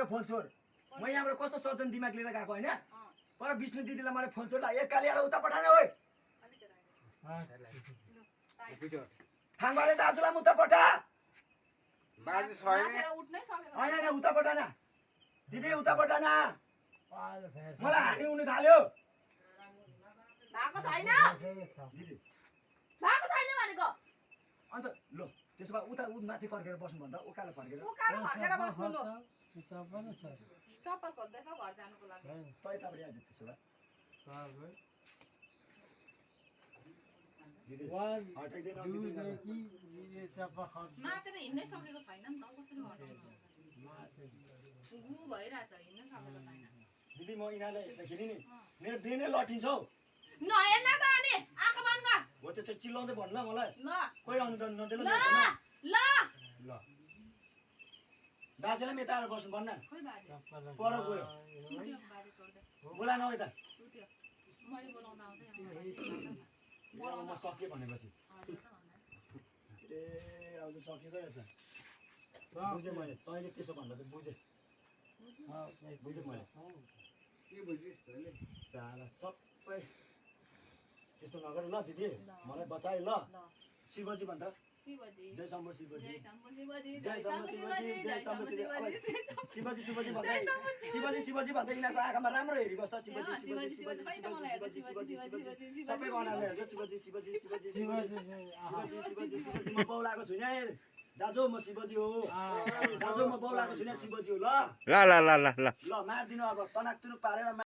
मेरो फोन छोड म यहाँबाट कस्तो सजन दिमाग लिएर गएको हैन पर विष्णु दिदीलाई मैले फोन छोड्ला एक कालियालाई उता पठाने ओइ फाङबाले दाजुलाई उता पठा बाजे छैन हैन उता पठाना दिदी उता पठाना मलाई हानि हुन थाल्यो भएको छैन दिदी भएको छैन भनेको अन्त लो त्यसो भए उता माथि फर्केर बस्नु भन्दा उकालो फर्केर उकालो फर्केर बस्नु लु चप्पल खोज्दैछ घर जानुको लागि तै तापरि आज त्यसो भए दिदी हटाइदिन मातेर हिँड्नै सकेको छैन नि त कसरी हटाउनु गु भइरहेछ हिँड्नै सकेको छैन दिदी म यिनीहरूलाई हेर्दाखेरि नि मेरो ब्रेनै लटिन्छ हौ नहेर्न त अनि आँखा बन्द गर हो त्यो चाहिँ चिल्लाउँदै भन्नु ल मलाई ल कोही आउनु नदिनु ल ल ल बाजेलाई यता आएर बस्नु भन्न खोइ बाजे पर गयो सुत्यो बाजे छोड्दै बोला न यता सुत्यो मैले बोलाउँदा आउँदै म सकेँ भनेपछि ए अब त सकेकै रहेछ बुझेँ मैले तैँले त्यसो भन्दा चाहिँ बुझेँ बुझेँ मैले के बुझिस् तैँले साला सबै त्यस्तो नगर ल दिदी मलाई बचाए ल शिवजी भन्छ शिवजी जय शम्भु शिवजी जय शम्भु शिवजी जय शम्भु शिवजी जय शम्भु शिवजी शिवजी शिवजी भन्दै जय शम्भु शिवजी शिवजी भन्दै यिनीहरूको आँखामा राम्रो हेरिबस्छ शिवजी शिवजी शिवजी शिवजी शिवजी खै त मलाई हेर्छ शिवजी शिवजी शिवजी शिवजी सबै बनाएर हेर्छ शिवजी शिवजी शिवजी शिवजी शिवजी शिवजी म बौलाको छुइनँ है दाजु म शिवजी हो दाजु म बौलाको छुइनँ शिवजी हो ल ल ल ल ल ल ल मारिदिनु अब तनाक तुनुक पारेर